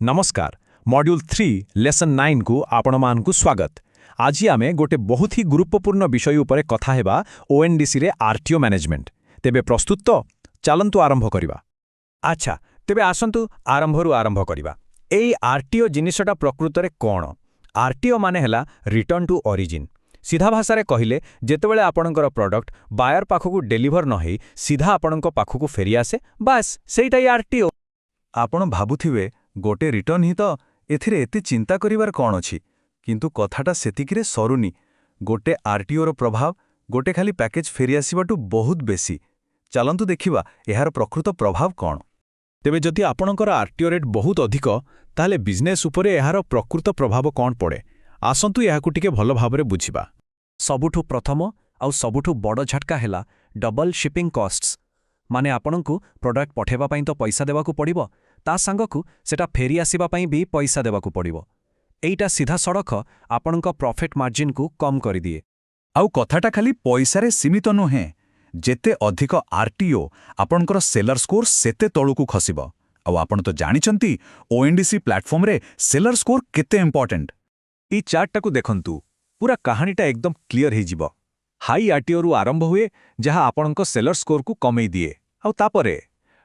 नमस्कार module 3 lesson 9 को आपण मानकु स्वागत। आज आमे गोटे बहुत ही गुरुत्वपूर्ण विषय उपरे कथा हेबा ओएनडीसी रे आरटीओ मैनेजमेंट। तेबे प्रस्तुत तो चलंतु आरंभ करिबा। अच्छा तेबे आसंतु आरंभरु आरंभ करिबा। एई आरटीओ जिनिसटा प्रकृत रे कोन? आरटीओ माने हला रिटर्न टू ओरिजिन। सीधा भाषा रे कहिले जेतेबेले आपणकर प्रोडक्ट बायर पाखकु डेलीवर न हेई सीधा आपणक पाखकु फेरी आसे, बस सेइटाई आरटीओ। आपण भाबुथिबे गोटे रिटर्न ही तो एथिरे एते चिंता करिवार कौन अछि, किंतु कथाटा सेतिकिरे सरुनी। गोटे आरटीओ रो प्रभाव गोटे खाली पैकेज फेरी आसीबाटू बहुत बेसी। चलंतु देखिबा एहार प्रकृत प्रभाव कौन। तेबे जदि आपणकर आरटीओ रेट बहुत अधिक ताले बिजनेस उपरे एहार प्रकृत प्रभाव कौन पड़े, आसंतु याकु टिके भल भाबरे बुझिबा। सबुठु प्रथम आउ सबुठु बड़ झटका हेला डबल शिपिंग कॉस्ट्स। माने आपणकु प्रोडक्ट पठेबा पई तो पैसा देबाकू पड़िबो, ता सांगकु सेटा फेरी आसीबा पई भी पैसा देबाकू पड़िबो। एइटा सीधा सड़क आपणक प्रॉफिट मार्जिन को कम करि दिए। आउ कथाटा खाली पैसारे सीमित नुहे, जेते अधिक आरटीओ आपणकर सेलर स्कोर सेते तळुकू खसिबो। आउ आपण तो जानिचंती ओएनडीसी प्लेटफॉर्म रे सेलर स्कोर केते इंपोर्टेंट। ई चार्टटा को देखंतु, पूरा कहानीटा एकदम क्लियर हे जिवो। हाई आरटीओ रु आरंभ हुए जहाँ आपणक सेलर स्कोर को कमेई दिए, आउ तापरे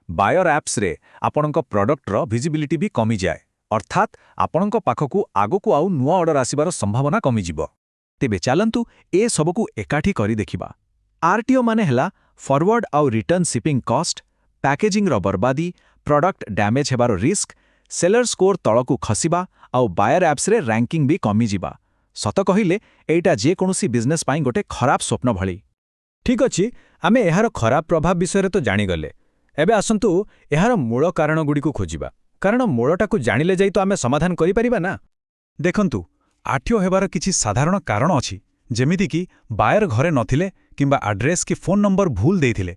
बायर एप्स रे आपणक प्रोडक्ट रो विजिबिलिटी भी कमी जाए, अर्थात आपणक पाखकु आगकु आउ नुआ ऑर्डर आसीबार संभावना कमी जिवो। तेबे चलंतु ए सबकु एकाठी करी देखिबा। आरटीओ माने हला फॉरवर्ड आउ रिटर्न शिपिंग कॉस्ट, पैकेजिंग रो बर्बादी, प्रोडक्ट डैमेज हेबार रिस्क, सेलर स्कोर तळकु खसिबा आउ बायर एप्स रे रैंकिंग भी कमी जिबा। सत कहिले एइटा जे कोनोसी बिजनेस पाई गोटे खराब स्वप्न भली। ठीक अछि, आमे एहार खराब प्रभाव विषय रे तो जानि गले। एबे आसंतु एहार मूल कारण गुडी को खोजिबा, कारण मूलटा को जानिले जाई तो आमे समाधान करि परिबा ना। देखंतु आरटीओ हेबार किछि साधारण कारण अछि, जेमिति कि बायर घरे नथिले किंबा एड्रेस कि फोन नंबर भूल देइथिले।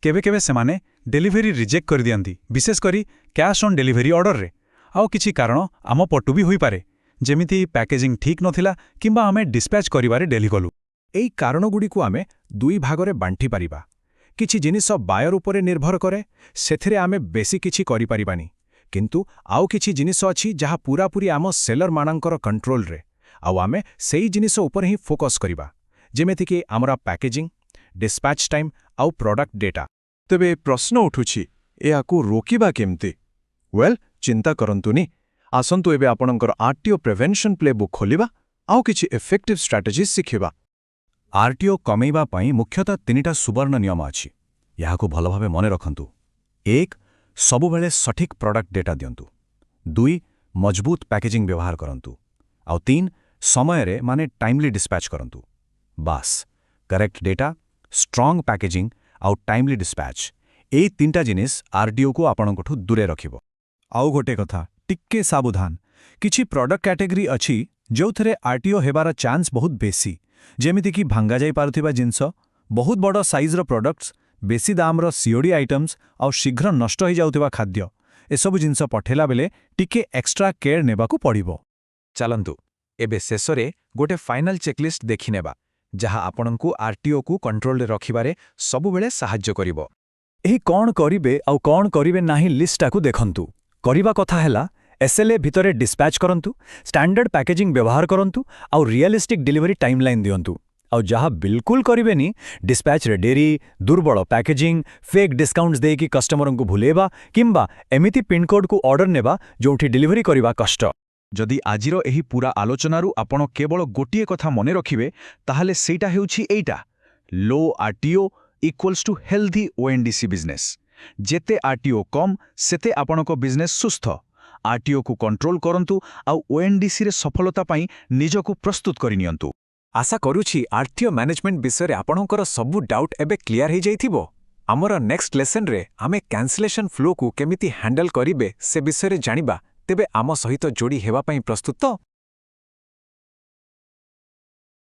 केबे केबे सेमाने डेलीवरी रिजेक्ट कर दियंती, विशेष करी कैश ऑन डेलीवरी ऑर्डर रे। आउ किछि कारण आम पटु भी होई पारे, जेमिति पैकेजिंग ठीक नथिला किंबा आमे डिस्पैच करिवारे डेली गलु। एई कारण गुडी को आमे दुई भागरे बांटी पारिबा। किछि जिनिस बायर उपरे निर्भर करे, सेथिरे आमे बेसी किछि करि पारिबानी, किंतु आउ किछि जिनिस अछि जहा पूरा पूरी आम सेलर मानंकर कंट्रोल रे, आउ आमे सेई जिनिस उपरे ही फोकस करिबा, जेमिति कि हमरा पैकेजिंग, डिस्पैच टाइम आउ प्रोडक्ट डेटा। तेबे प्रश्न उठुछि एहाकु रोकिबा केमती? वेल चिंता करंतुनी, आसंतु एबे आपणकर आरटीओ प्रिवेंशन प्लेबुक खोलिबा आउ किछि इफेक्टिव स्ट्रैटेजी सिखिबा। आरटीओ कमेइबा पई मुख्यतः तीनिटा सुवर्ण नियम अछि। याहाकु भल भाबे मने रखंतु। 1 सबुबेले सठिक प्रोडक्ट डेटा दियंतु। 2 मजबूत पैकेजिंग व्यवहार करंतु। आउ 3 समय रे माने टाइमली डिस्पैच करंतु। बास करेक्ट डेटा, स्ट्रांग पैकेजिंग आउ टाइमली डिस्पैच, एई तीनटा जिनिस आरटीओ को आपणकठु दूरे रखिबो। आउ गोटे कथा टिक्के सावधान, किछि प्रोडक्ट कैटेगरी अछि जोथरे आरटीओ हेबार चांस बहुत बेसी, जेमिति कि भांगा जाई पारुथिबा जिंस, बहुत बड़ साइज रो प्रोडक्ट्स, बेसी दाम रो सीओडी आइटम्स आउ शीघ्र नष्ट हो जाउथिबा खाद्य। एसबु जिंस पठेला बेले टिके एक्स्ट्रा केयर नेबाकू पड़िबो। चलंतु एबे शेषरे गोटे फाइनल चेकलिस्ट देखिनेबा, जहा आपणकु आरटीओ को कंट्रोल रे रखिबारे सबु बेले सहाय्य करिवो। एही कोन करिवे आउ कोन करिवे नाही लिस्टा को देखंतु। करिबा कथा हेला एसएलए भितरे डिस्पैच करंतु, स्टैंडर्ड पैकेजिंग व्यवहार करंतु आउ रियलिस्टिक डिलीवरी टाइमलाइन दियंतु। आउ जहा बिल्कुल करिवेनी डिस्पैच रे डेरी, दुर्बल पैकेजिंग, फेक डिस्काउंट्स देकी कस्टमरन को भुलेबा किंबा एमिति पिन कोड को ऑर्डर नेबा जोठी डिलीवरी करिबा कष्ट। जदि आजिरो एही पूरा आलोचनारू आपण केवल गोटिए कथा मने रखिबे, ताहाले सेटा हेउछि एइटा, low RTO equals to healthy ONDC business. जेते आरटीओ कम सेते आपणको बिजनेस सुस्थ। आरटीओ को कंट्रोल करंतु आउ ओएनडीसी रे सफलता पाई निजको प्रस्तुत करिनियंतु। आशा करूछि आरटीओ मैनेजमेंट विषय रे आपणकर सबु डाउट एबे क्लियर हे जाइथिबो। हमर नेक्स्ट लेसन रे आमे कैंसलेशन फ्लो को केमिति हैंडल करिबे से विषय रे जानिबा। तेबे आम सहित जोड़ी हेबा पई प्रस्तुत।